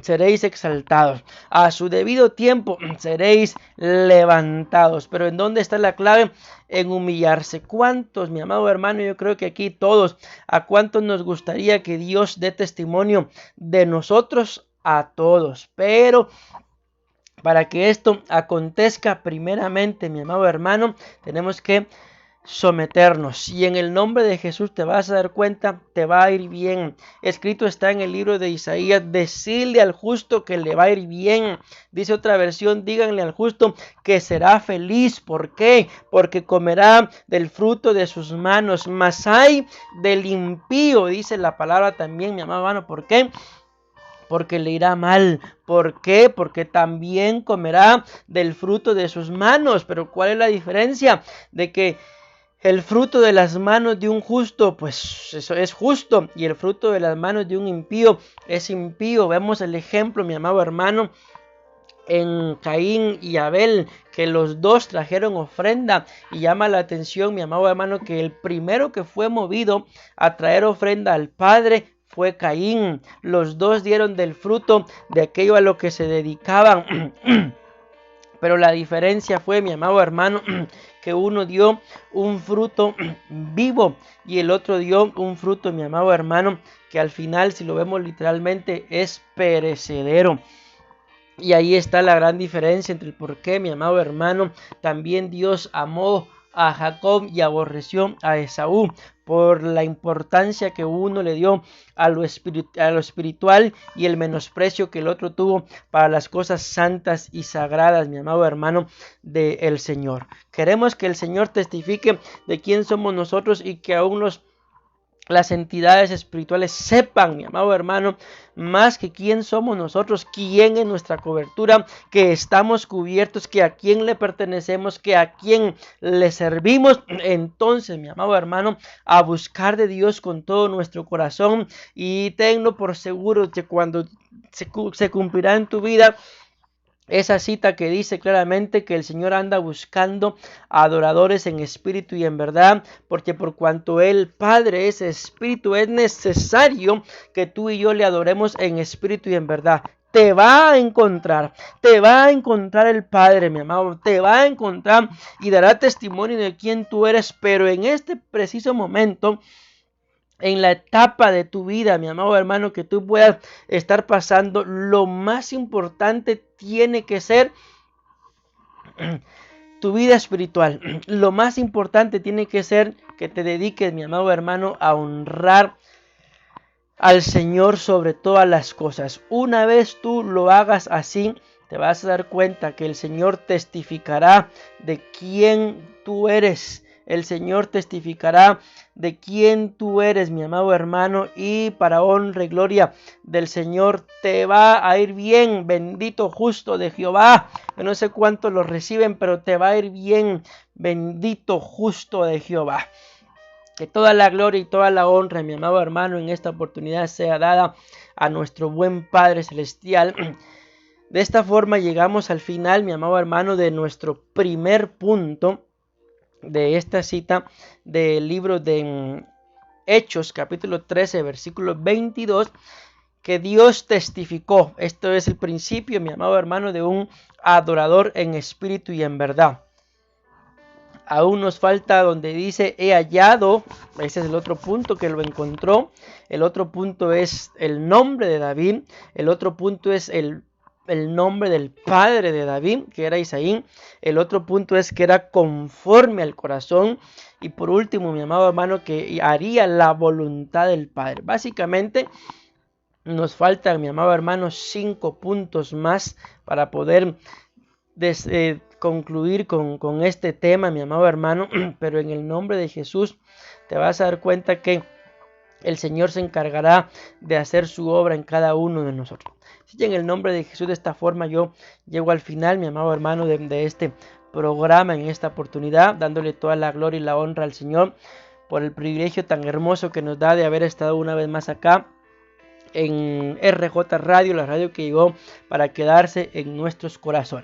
seréis exaltados. A su debido tiempo seréis levantados. Pero ¿en dónde está la clave? En humillarse. ¿Cuántos, mi amado hermano? Yo creo que aquí todos, ¿a cuántos nos gustaría que Dios dé testimonio de nosotros? A todos. Pero para que esto acontezca, primeramente, mi amado hermano, tenemos que someternos, y en el nombre de Jesús te vas a dar cuenta, te va a ir bien. Escrito está en el libro de Isaías: decirle al justo que le va a ir bien. Dice otra versión: díganle al justo que será feliz. ¿Por qué? Porque comerá del fruto de sus manos. Mas hay del impío, dice la palabra también, mi amado hermano. ¿Por qué? Porque le irá mal. ¿Por qué? Porque también comerá del fruto de sus manos. Pero ¿cuál es la diferencia? De que el fruto de las manos de un justo, pues eso es justo, y el fruto de las manos de un impío es impío. Vemos el ejemplo, mi amado hermano, en Caín y Abel, que los dos trajeron ofrenda, y llama la atención, mi amado hermano, que el primero que fue movido a traer ofrenda al Padre fue Caín. Los dos dieron del fruto de aquello a lo que se dedicaban. Pero la diferencia fue, mi amado hermano, que uno dio un fruto vivo y el otro dio un fruto, mi amado hermano, que al final, si lo vemos literalmente, es perecedero. Y ahí está la gran diferencia entre el por qué, mi amado hermano, también Dios amó a Jacob y aborreció a Esaú, por la importancia que uno le dio a lo espiritual y el menosprecio que el otro tuvo para las cosas santas y sagradas, mi amado hermano, del Señor. Queremos que el Señor testifique de quién somos nosotros, y que aún las entidades espirituales sepan, mi amado hermano, más que quién somos nosotros, quién es nuestra cobertura, que estamos cubiertos, que a quién le pertenecemos, que a quién le servimos. Entonces, mi amado hermano, a buscar de Dios con todo nuestro corazón, y tenlo por seguro que cuando se cumplirá en tu vida esa cita que dice claramente que el Señor anda buscando adoradores en espíritu y en verdad, porque por cuanto el Padre es espíritu, es necesario que tú y yo le adoremos en espíritu y en verdad. Te va a encontrar el Padre, mi amado, te va a encontrar y dará testimonio de quién tú eres. Pero en este preciso momento, en la etapa de tu vida, mi amado hermano, que tú puedas estar pasando, lo más importante tiene que ser tu vida espiritual. Lo más importante tiene que ser que te dediques, mi amado hermano, a honrar al Señor sobre todas las cosas. Una vez tú lo hagas así, te vas a dar cuenta que el Señor testificará de quién tú eres. El Señor testificará de quién tú eres, mi amado hermano, y para honra y gloria del Señor te va a ir bien. Bendito justo de Jehová. Yo no sé cuántos lo reciben, pero te va a ir bien. Bendito justo de Jehová. Que toda la gloria y toda la honra, mi amado hermano, en esta oportunidad sea dada a nuestro buen Padre Celestial. De esta forma llegamos al final, mi amado hermano, de nuestro primer punto de esta cita del libro de Hechos, capítulo 13, versículo 22, que Dios testificó. Esto es el principio, mi amado hermano, de un adorador en espíritu y en verdad. Aún nos falta donde dice he hallado, ese es el otro punto que lo encontró. El otro punto es el nombre de David. El otro punto es el nombre del padre de David, que era Isaí. El otro punto es que era conforme al corazón. Y por último, mi amado hermano, que haría la voluntad del Padre. Básicamente nos faltan, mi amado hermano, 5 puntos más para poder concluir con este tema, mi amado hermano. Pero en el nombre de Jesús te vas a dar cuenta que el Señor se encargará de hacer su obra en cada uno de nosotros. Así que en el nombre de Jesús, de esta forma yo llego al final, mi amado hermano, de este programa, en esta oportunidad, dándole toda la gloria y la honra al Señor por el privilegio tan hermoso que nos da de haber estado una vez más acá en RJ Radio, la radio que llegó para quedarse en nuestros corazones.